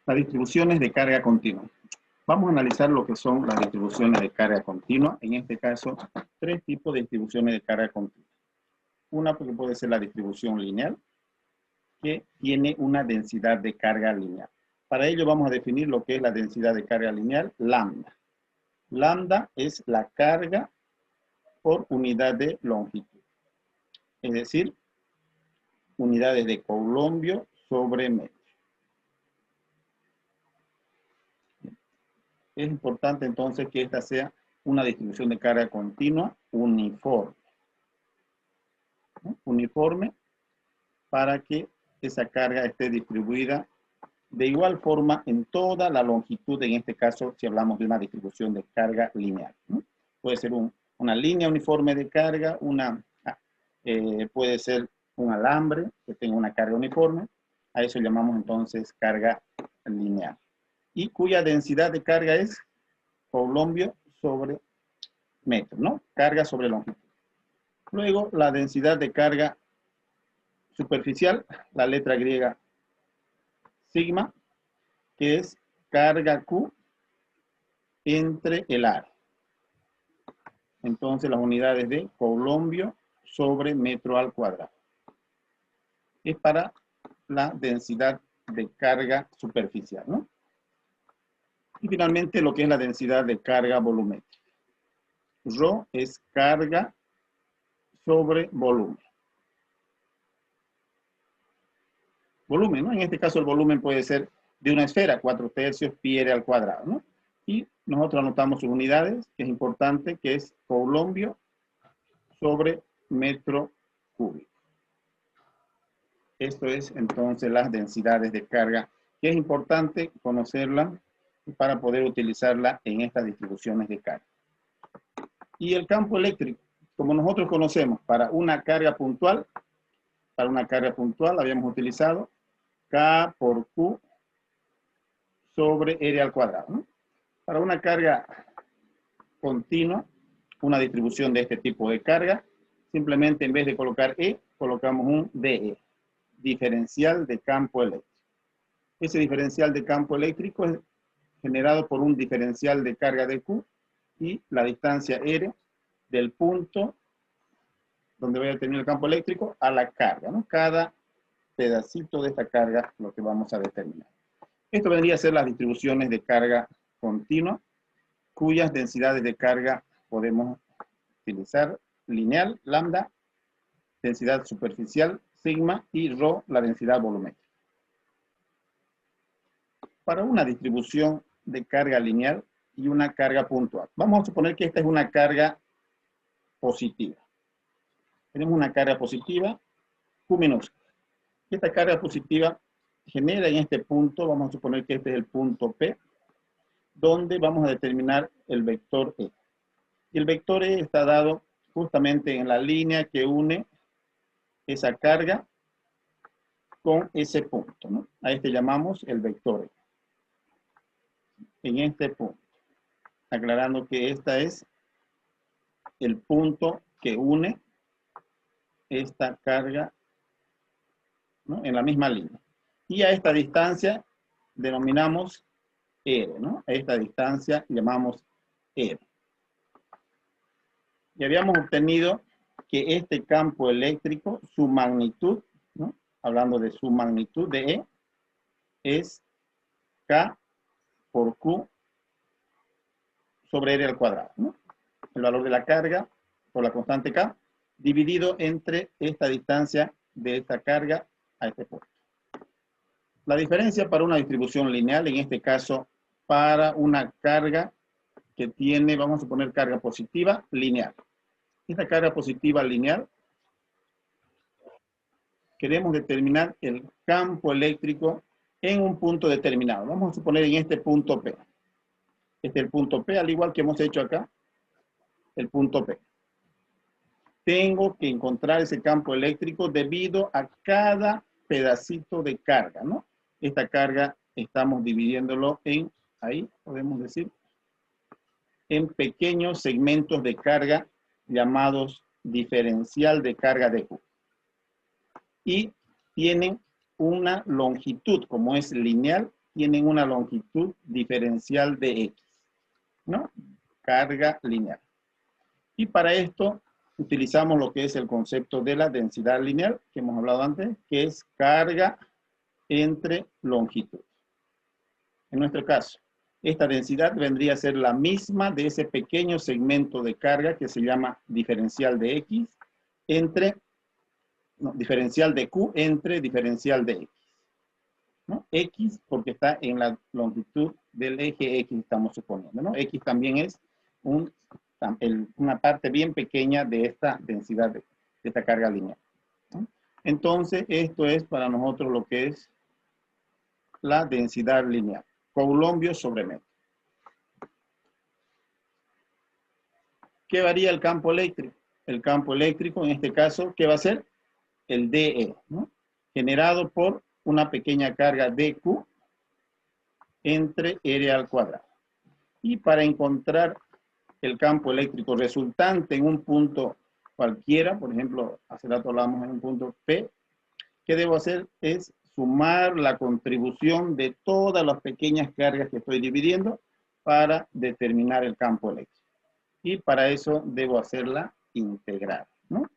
Las distribuciones de carga continua. Vamos a analizar lo que son las distribuciones de carga continua. En este caso, tres tipos de distribuciones de carga continua. Una porque puede ser la distribución lineal, que tiene una densidad de carga lineal. Para ello vamos a definir lo que es la densidad de carga lineal, lambda. Lambda es la carga por unidad de longitud. Es decir, unidades de Coulomb sobre metro. Es importante entonces que esta sea una distribución de carga continua uniforme. ¿No? Uniforme para que esa carga esté distribuida de igual forma en toda la longitud, en este caso si hablamos de una distribución de carga lineal. ¿No? Puede ser una línea uniforme de carga, puede ser un alambre que tenga una carga uniforme, a eso llamamos entonces carga lineal. Y cuya densidad de carga es Coulomb sobre metro, ¿no? Carga sobre longitud. Luego, la densidad de carga superficial, la letra griega sigma, que es carga Q entre el área. Entonces, las unidades de Coulomb sobre metro al cuadrado. Es para la densidad de carga superficial, ¿no? Y finalmente, lo que es la densidad de carga volumétrica. Rho es carga sobre volumen. Volumen, ¿no? En este caso el volumen puede ser de una esfera, 4/3 pi r al cuadrado, ¿no? Y nosotros anotamos sus unidades, que es importante, que es Coulomb sobre metro cúbico. Esto es entonces las densidades de carga, que es importante conocerla para poder utilizarla en estas distribuciones de carga. Y el campo eléctrico, como nosotros conocemos, para una carga puntual habíamos utilizado K por Q sobre R al cuadrado, ¿no? Para una carga continua, una distribución de este tipo de carga, simplemente en vez de colocar E, colocamos un DE, diferencial de campo eléctrico. Ese diferencial de campo eléctrico es generado por un diferencial de carga de Q y la distancia R del punto donde voy a tener el campo eléctrico a la carga, ¿no? Cada pedacito de esta carga lo que vamos a determinar. Esto vendría a ser las distribuciones de carga continua, cuyas densidades de carga podemos utilizar lineal, lambda, densidad superficial, sigma, y rho, la densidad volumétrica. Para una distribución de carga lineal y una carga puntual, vamos a suponer que esta es una carga positiva. Tenemos una carga positiva, Q minúscula. Esta carga positiva genera en este punto, vamos a suponer que este es el punto P, donde vamos a determinar el vector E. Y el vector E está dado justamente en la línea que une esa carga con ese punto, ¿no? A este llamamos el vector E. En este punto. Aclarando que este es el punto que une esta carga, ¿no? En la misma línea. Y a esta distancia denominamos R, ¿no? A esta distancia llamamos R. Y habíamos obtenido que este campo eléctrico, su magnitud, ¿no? Hablando de su magnitud de E, es K por Q sobre R al cuadrado, ¿no? El valor de la carga por la constante K, dividido entre esta distancia de esta carga a este punto. La diferencia para una distribución lineal, en este caso, para una carga que tiene, vamos a suponer, carga positiva lineal. Esta carga positiva lineal, queremos determinar el campo eléctrico en un punto determinado. Vamos a suponer en este punto P. Este es el punto P, al igual que hemos hecho acá, el punto P. Tengo que encontrar ese campo eléctrico debido a cada pedacito de carga, ¿no? Esta carga estamos dividiéndolo en, ahí podemos decir, en pequeños segmentos de carga llamados diferencial de carga de Q. Y tienen una longitud, como es lineal, tienen una longitud diferencial de X, ¿no? Carga lineal. Y para esto utilizamos lo que es el concepto de la densidad lineal, que hemos hablado antes, que es carga entre longitud. En nuestro caso, esta densidad vendría a ser la misma de ese pequeño segmento de carga que se llama diferencial de X entre, no, diferencial de Q entre diferencial de X. ¿No? X porque está en la longitud del eje X, estamos suponiendo, ¿no? X también es una parte bien pequeña de esta densidad, de esta carga lineal, ¿no? Entonces, esto es para nosotros lo que es la densidad lineal. Coulombios sobre metro. ¿Qué varía el campo eléctrico? El campo eléctrico, en este caso, ¿qué va a ser? El DE, ¿no? Generado por una pequeña carga dQ entre R al cuadrado. Y para encontrar el campo eléctrico resultante en un punto cualquiera, por ejemplo, hace rato hablamos en un punto P, ¿qué debo hacer? Es sumar la contribución de todas las pequeñas cargas que estoy dividiendo para determinar el campo eléctrico. Y para eso debo hacer la integral, ¿no?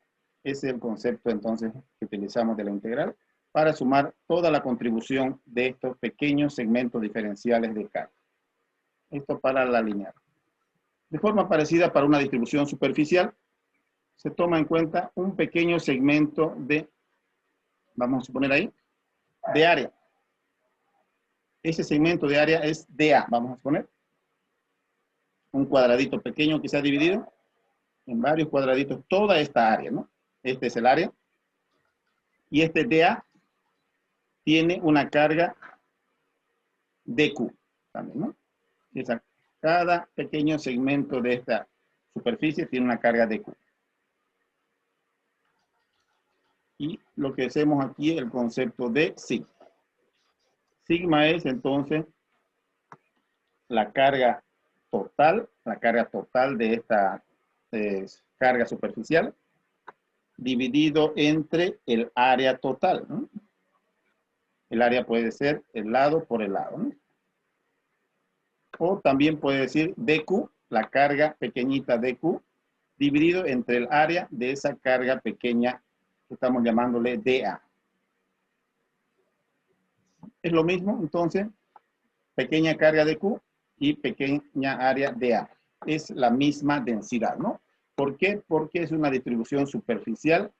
Ese es el concepto entonces que utilizamos de la integral para sumar toda la contribución de estos pequeños segmentos diferenciales de carga. Esto para la lineal. De forma parecida para una distribución superficial, se toma en cuenta un pequeño segmento de, vamos a suponer ahí, de área. Ese segmento de área es DA, vamos a suponer. Un cuadradito pequeño que se ha dividido en varios cuadraditos, toda esta área, ¿no? Este es el área. Y este DA tiene una carga dQ también, ¿no? Cada pequeño segmento de esta superficie tiene una carga dQ. Y lo que hacemos aquí es el concepto de sigma. Sigma es entonces la carga total de esta carga superficial dividido entre el área total, ¿no? El área puede ser el lado por el lado, ¿no? O también puede decir dQ, la carga pequeñita dQ, dividido entre el área de esa carga pequeña que estamos llamándole dA. Es lo mismo, entonces, pequeña carga dQ y pequeña área dA. Es la misma densidad, ¿no? ¿Por qué? Porque es una distribución superficial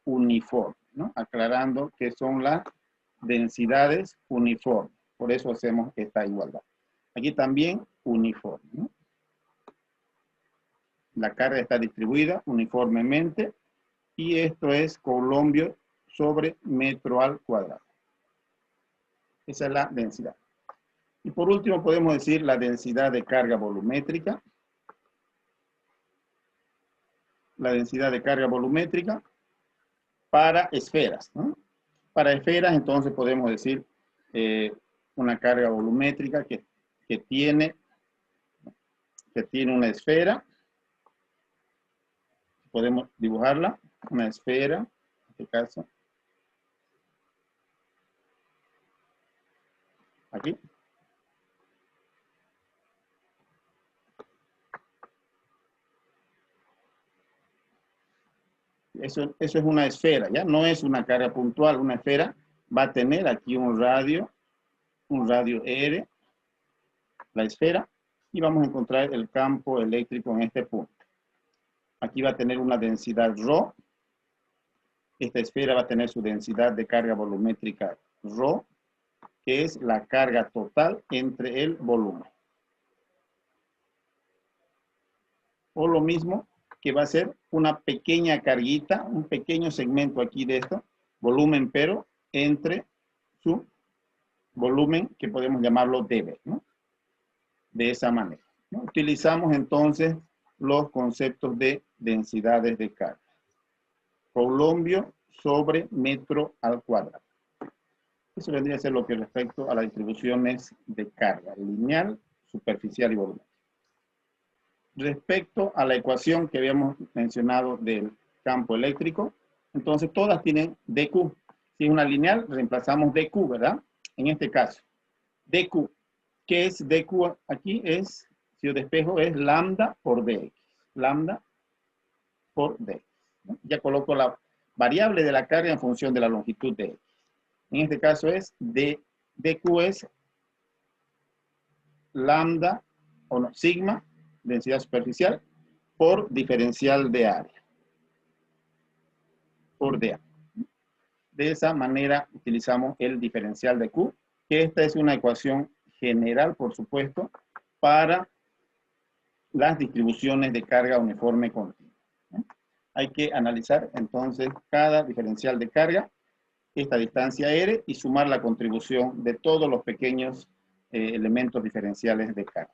uniforme, ¿no? Aclarando que son las densidades uniformes. Por eso hacemos esta igualdad. Aquí también uniforme, ¿no? La carga está distribuida uniformemente y esto es Coulombios sobre metro al cuadrado. Esa es la densidad. Y por último podemos decir la densidad de carga volumétrica. La densidad de carga volumétrica para esferas, ¿no? Para esferas entonces podemos decir una carga volumétrica que tiene una esfera. Podemos dibujarla, una esfera, en este caso. Aquí. Eso es una esfera, ¿ya? No es una carga puntual, una esfera va a tener aquí un radio R, la esfera, y vamos a encontrar el campo eléctrico en este punto. Aquí va a tener una densidad ρ. Esta esfera va a tener su densidad de carga volumétrica ρ, que es la carga total entre el volumen. O lo mismo que va a ser una pequeña carguita, un pequeño segmento aquí de esto, volumen pero, entre su volumen, que podemos llamarlo dB, ¿no? De esa manera, ¿no? Utilizamos entonces los conceptos de densidades de carga. Coulombio sobre metro al cuadrado. Eso vendría a ser lo que respecta a las distribuciones de carga, lineal, superficial y volumétrica. Respecto a la ecuación que habíamos mencionado del campo eléctrico, entonces todas tienen dQ. Si es una lineal, reemplazamos dQ, ¿verdad? En este caso. dq. ¿Qué es dq aquí? Es, si yo despejo, es lambda por dx. Lambda por dx, ¿no? Ya coloco la variable de la carga en función de la longitud de x. En este caso es dq es lambda, o no, sigma, densidad superficial, por diferencial de área. Por dA. De esa manera utilizamos el diferencial de Q, que esta es una ecuación general, por supuesto, para las distribuciones de carga uniforme continua. Hay que analizar entonces cada diferencial de carga, esta distancia R, y sumar la contribución de todos los pequeños elementos diferenciales de carga.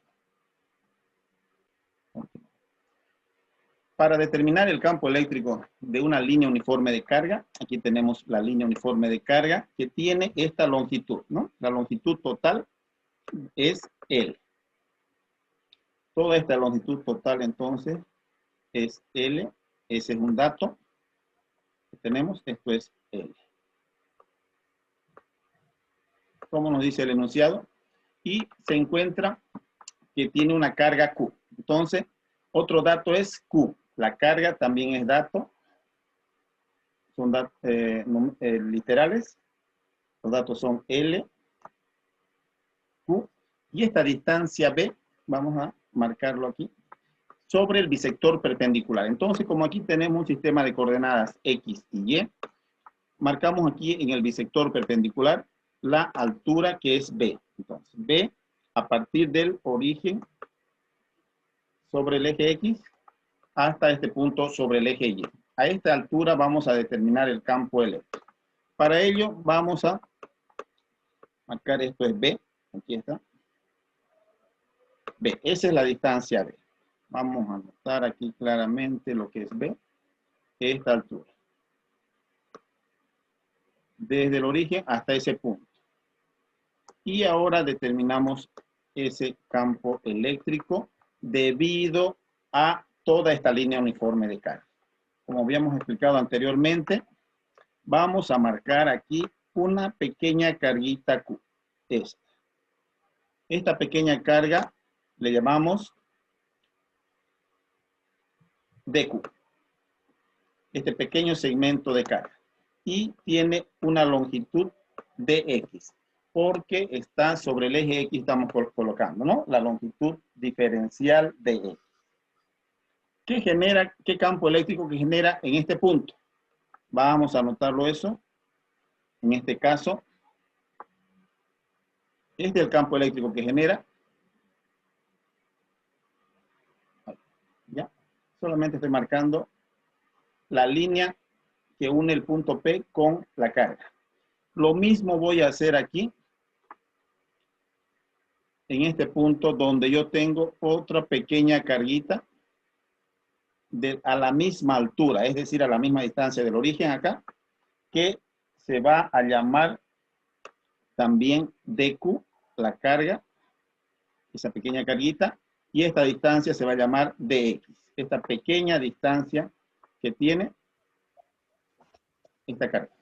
Para determinar el campo eléctrico de una línea uniforme de carga, aquí tenemos la línea uniforme de carga que tiene esta longitud, ¿no? La longitud total es L. Toda esta longitud total entonces es L. Ese es un dato que tenemos, esto es L. Como nos dice el enunciado, y se encuentra que tiene una carga Q. Entonces, otro dato es Q. La carga también es dato. Son datos literales. Los datos son L, Q. Y esta distancia B, vamos a marcarlo aquí, sobre el bisector perpendicular. Entonces, como aquí tenemos un sistema de coordenadas X y Y, marcamos aquí en el bisector perpendicular la altura que es B. Entonces, B a partir del origen sobre el eje X hasta este punto sobre el eje Y. A esta altura vamos a determinar el campo eléctrico. Para ello vamos a marcar, esto es B, aquí está. B, esa es la distancia B. Vamos a anotar aquí claramente lo que es B, esta altura. Desde el origen hasta ese punto. Y ahora determinamos ese campo eléctrico debido a toda esta línea uniforme de carga. Como habíamos explicado anteriormente, vamos a marcar aquí una pequeña carguita Q. Esta pequeña carga le llamamos dQ. Este pequeño segmento de carga. Y tiene una longitud dx, porque está sobre el eje X, estamos colocando, ¿no? La longitud diferencial de X. ¿Qué genera, qué campo eléctrico que genera en este punto? Vamos a anotarlo eso. En este caso, este es el campo eléctrico que genera. Ya, solamente estoy marcando la línea que une el punto P con la carga. Lo mismo voy a hacer aquí, en este punto donde yo tengo otra pequeña carguita a la misma altura, es decir, a la misma distancia del origen acá, que se va a llamar también dQ, la carga, esa pequeña carguita, y esta distancia se va a llamar dx, esta pequeña distancia que tiene esta carga.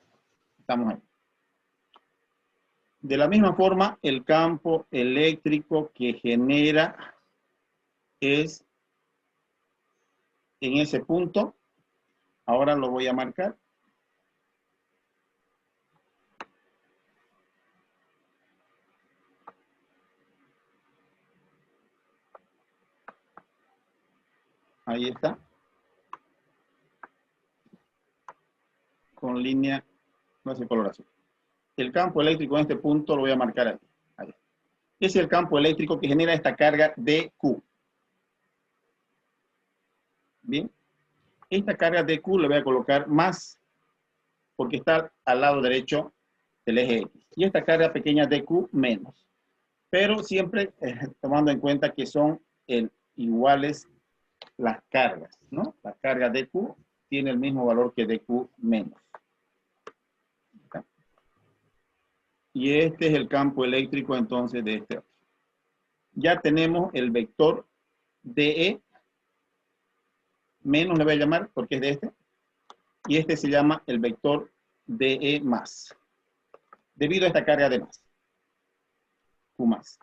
Estamos ahí. De la misma forma, el campo eléctrico que genera es en ese punto. Ahora lo voy a marcar. Ahí está. Con línea, no sé, color azul. El campo eléctrico en este punto lo voy a marcar aquí. Ahí. Es el campo eléctrico que genera esta carga dQ. Bien. Esta carga dQ le voy a colocar más, porque está al lado derecho del eje X. Y esta carga pequeña dQ menos. Pero siempre tomando en cuenta que son iguales las cargas, ¿no? La carga dQ tiene el mismo valor que dQ menos. ¿Okay? Y este es el campo eléctrico entonces de este otro. Ya tenemos el vector DE, menos le voy a llamar porque es de este, y este se llama el vector DE más, debido a esta carga de más. Q más.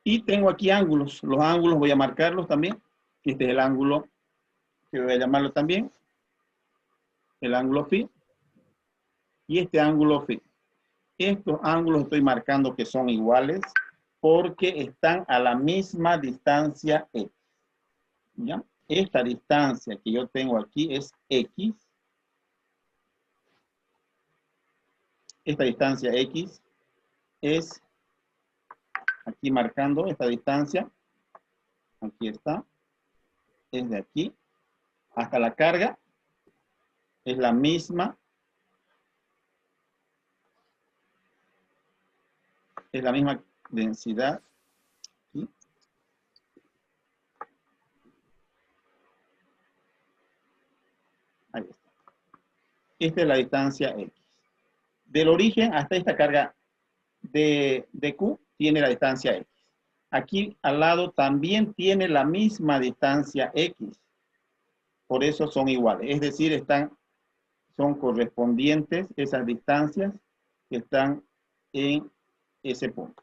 Y tengo aquí ángulos. Los ángulos voy a marcarlos también. Este es el ángulo que voy a llamarlo también. El ángulo phi. Y este ángulo phi. Estos ángulos estoy marcando que son iguales porque están a la misma distancia X. ¿Ya? Esta distancia que yo tengo aquí es X. Esta distancia X es, aquí marcando esta distancia, aquí está, es de aquí hasta la carga, es la misma, densidad. ¿Sí? Ahí está. Esta es la distancia X. Del origen hasta esta carga de Q tiene la distancia X. Aquí al lado también tiene la misma distancia X. Por eso son iguales. Es decir, son correspondientes esas distancias que están en ese punto.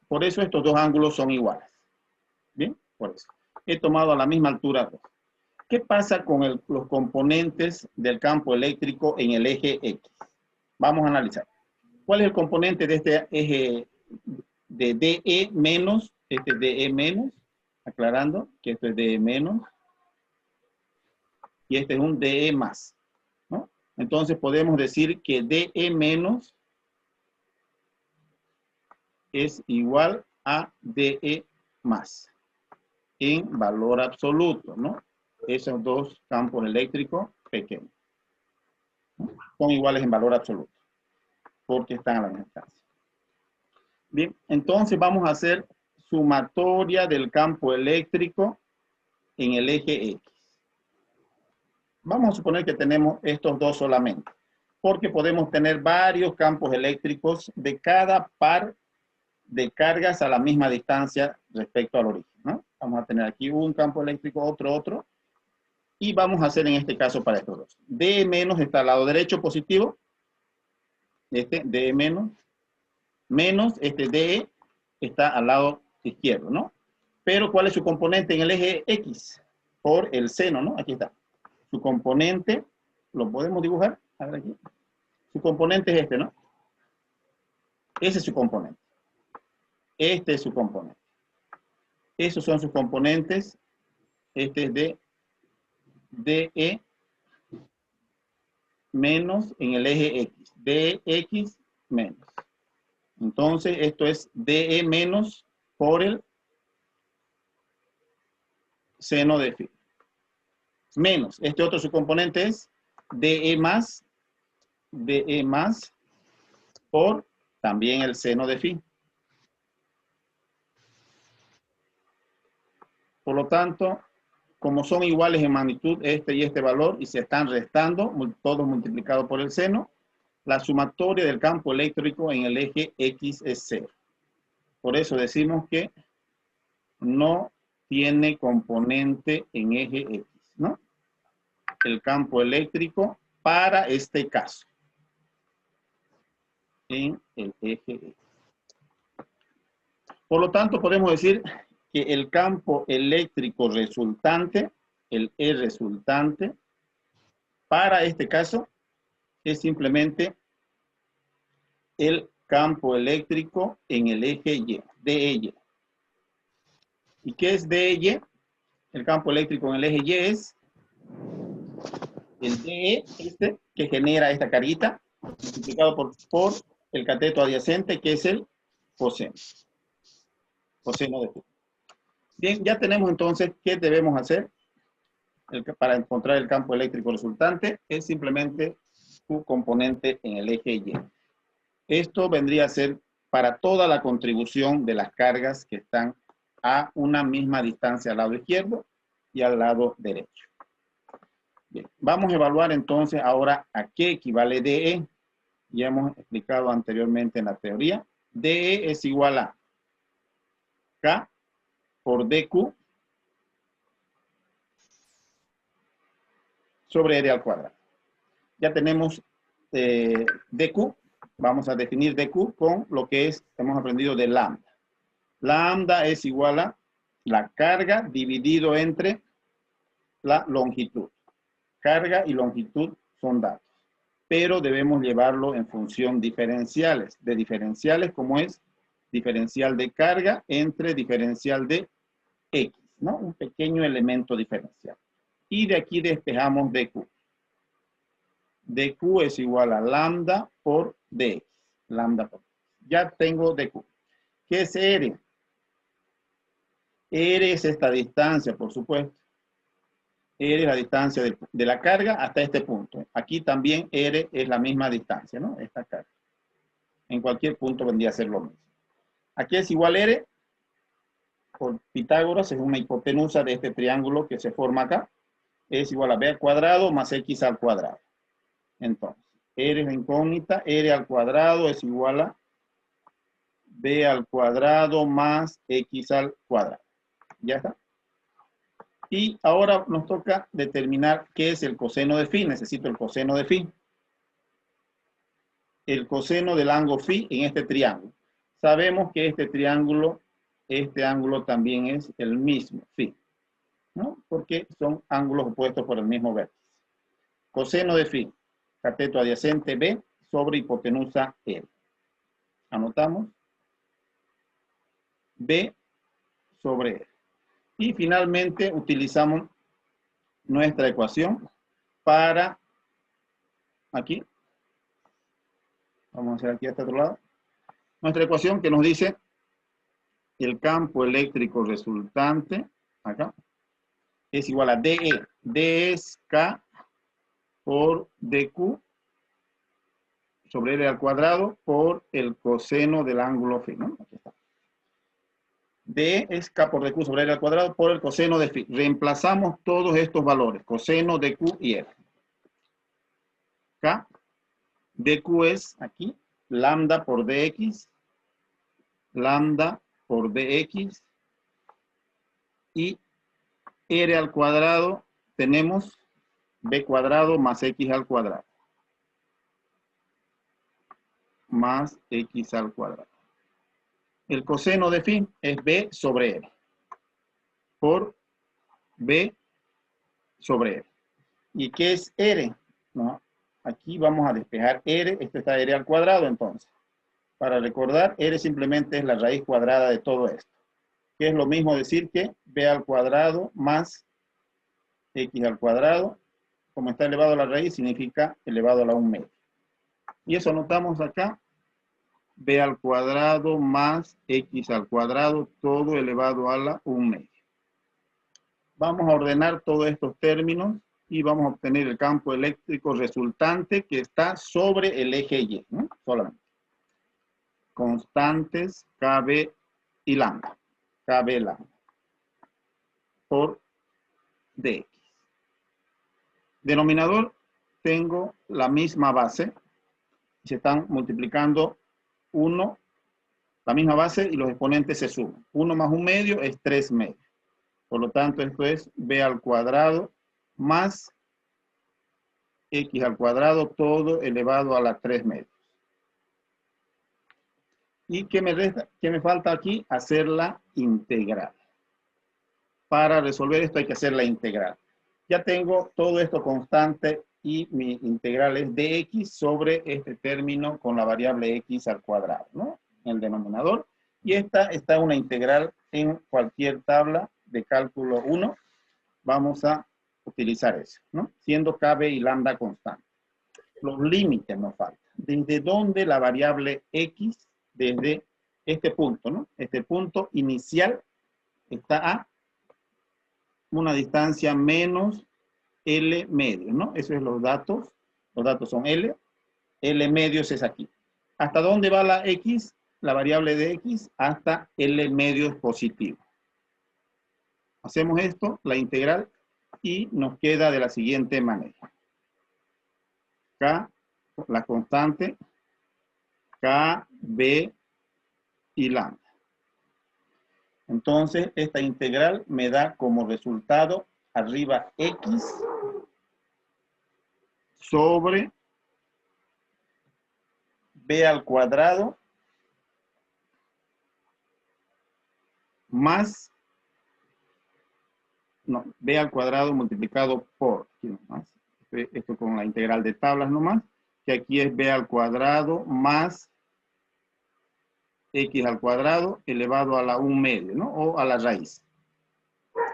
Por eso estos dos ángulos son iguales. ¿Bien? Por eso. He tomado a la misma altura. ¿Qué pasa con los componentes del campo eléctrico en el eje X? Vamos a analizar. ¿Cuál es el componente de este eje de DE menos? Este es DE menos, aclarando que esto es DE menos. Y este es un DE más, ¿no? Entonces podemos decir que DE menos es igual a DE más en valor absoluto, ¿no? Esos dos campos eléctricos pequeños, ¿no? Son iguales en valor absoluto porque están a la misma distancia. Bien, entonces vamos a hacer sumatoria del campo eléctrico en el eje X. Vamos a suponer que tenemos estos dos solamente, porque podemos tener varios campos eléctricos de cada par de cargas a la misma distancia respecto al origen, ¿no? Vamos a tener aquí un campo eléctrico, otro, y vamos a hacer en este caso para estos dos. DE menos está al lado derecho positivo, este DE menos este DE está al lado izquierdo, ¿no? Pero ¿cuál es su componente en el eje X? Por el seno, ¿no? Aquí está. Su componente, ¿lo podemos dibujar? A ver aquí. Su componente es este, ¿no? Ese es su componente. Este es su componente. Esos son sus componentes. Este es de DE menos en el eje X. DX menos. Entonces, esto es DE menos por el seno de phi. Menos. Este otro su componente es DE más por también el seno de phi. Por lo tanto, como son iguales en magnitud este y este valor y se están restando, todos multiplicados por el seno, la sumatoria del campo eléctrico en el eje X es 0. Por eso decimos que no tiene componente en eje X, ¿no? El campo eléctrico para este caso en el eje X. Por lo tanto, podemos decir que el campo eléctrico resultante, el E resultante, para este caso, es simplemente el campo eléctrico en el eje Y, DY. ¿Y qué es DY? El campo eléctrico en el eje Y es el DE, este, que genera esta carita, multiplicado por el cateto adyacente, que es el coseno. Coseno de Q. Bien, ya tenemos entonces qué debemos hacer para encontrar el campo eléctrico resultante. Es simplemente su componente en el eje Y. Esto vendría a ser para toda la contribución de las cargas que están a una misma distancia al lado izquierdo y al lado derecho. Bien, vamos a evaluar entonces ahora a qué equivale DE. Ya hemos explicado anteriormente en la teoría. DE es igual a K por DQ sobre R al cuadrado. Ya tenemos DQ, vamos a definir dq con lo que hemos aprendido de lambda. Lambda es igual a la carga dividido entre la longitud. Carga y longitud son datos, pero debemos llevarlo en función diferenciales. De diferenciales, como es diferencial de carga entre diferencial de x, ¿no? Un pequeño elemento diferencial. Y de aquí despejamos dq. dq es igual a lambda por dx. Lambda por dx. Ya tengo dq. ¿Qué es r? R es esta distancia, por supuesto. R es la distancia de la carga hasta este punto. Aquí también R es la misma distancia, ¿no? Esta carga. En cualquier punto vendría a ser lo mismo. Aquí es igual R, por Pitágoras, es una hipotenusa de este triángulo que se forma acá. Es igual a b al cuadrado más x al cuadrado. Entonces, R es la incógnita, R al cuadrado es igual a b al cuadrado más x al cuadrado. ¿Ya está? Y ahora nos toca determinar qué es el coseno de phi. Necesito el coseno de phi. El coseno del ángulo phi en este triángulo. Sabemos que este ángulo también es el mismo, phi, ¿no? Porque son ángulos opuestos por el mismo vértice. Coseno de phi, cateto adyacente B sobre hipotenusa L. Anotamos. B sobre L. Y finalmente utilizamos nuestra ecuación para, aquí, vamos a hacer aquí a este otro lado, nuestra ecuación que nos dice el campo eléctrico resultante, acá, es igual a DE. D es K por DQ sobre L al cuadrado por el coseno del ángulo phi, ¿no? Aquí está. D es K por DQ sobre L al cuadrado por el coseno de phi. Reemplazamos todos estos valores, coseno, DQ y L. K, DQ es aquí, lambda por DX, lambda por DX, y R al cuadrado tenemos B cuadrado más X al cuadrado. Más X al cuadrado. El coseno de phi es B sobre R. Por B sobre R. ¿Y qué es R? ¿No? Aquí vamos a despejar R. Esto está R al cuadrado entonces. Para recordar, R simplemente es la raíz cuadrada de todo esto. Que es lo mismo decir que B al cuadrado más X al cuadrado. Como está elevado a la raíz, significa elevado a la 1 medio. Y eso anotamos acá. B al cuadrado más X al cuadrado, todo elevado a la 1 medio. Vamos a ordenar todos estos términos y vamos a obtener el campo eléctrico resultante que está sobre el eje Y, ¿no? Solamente. Constantes KB y lambda. KB lambda. Por DX. Denominador, tengo la misma base. Se están multiplicando 1, la misma base, y los exponentes se suman. 1 más 1 medio es 3 medios. Por lo tanto, esto es B al cuadrado más X al cuadrado, todo elevado a la 3 medios. ¿Y qué me resta? ¿Qué me falta aquí? Hacer la integral. Para resolver esto hay que hacer la integral. Ya tengo todo esto constante y mi integral es dx sobre este término con la variable x al cuadrado, ¿no? En el denominador. Y esta está una integral en cualquier tabla de cálculo 1. Vamos a utilizar eso, ¿no? Siendo KB y lambda constante. Los límites nos faltan. ¿Desde dónde la variable x? Desde este punto, ¿no? Este punto inicial está a una distancia menos L medio, ¿no? Esos son los datos. Los datos son L. L medios es aquí. ¿Hasta dónde va la x? La variable de x hasta L medios positivo. Hacemos esto, la integral, y nos queda de la siguiente manera. K, la constante, K, B y lambda. Entonces, esta integral me da como resultado arriba x sobre b al cuadrado más, no, b al cuadrado multiplicado por, aquí nomás, esto con la integral de tablas nomás, que aquí es b al cuadrado más x al cuadrado elevado a la 1 medio, ¿no? O a la raíz.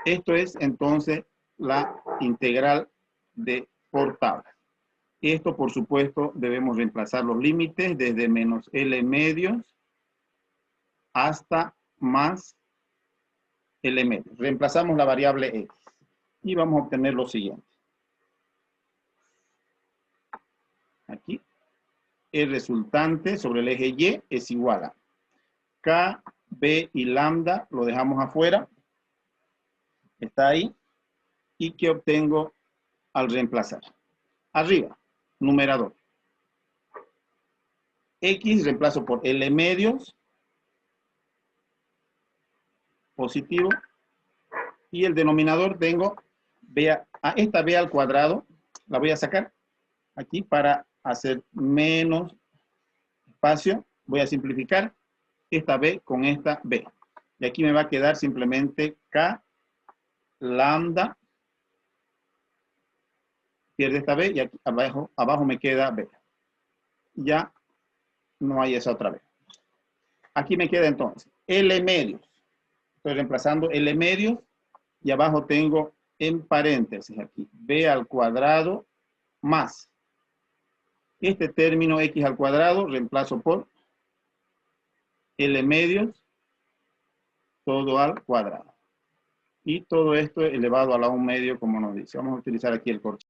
Esto es entonces la integral de por tablas. Esto, por supuesto, debemos reemplazar los límites desde menos L medios hasta más L medios. Reemplazamos la variable X y vamos a obtener lo siguiente. Aquí, el resultante sobre el eje Y es igual a K, B y lambda, lo dejamos afuera. Está ahí. ¿Y qué obtengo al reemplazar? Arriba, numerador. X reemplazo por L medios, positivo. Y el denominador tengo, esta B al cuadrado, la voy a sacar aquí para hacer menos espacio. Voy a simplificar esta B con esta B. Y aquí me va a quedar simplemente K lambda. Pierde esta B y aquí abajo me queda B. Ya no hay esa otra B. Aquí me queda entonces L medios. Estoy reemplazando L medios y abajo tengo en paréntesis aquí B al cuadrado más este término X al cuadrado, reemplazo por L medios, todo al cuadrado. Y todo esto elevado a la 1 medio, como nos dice. Vamos a utilizar aquí el corchete.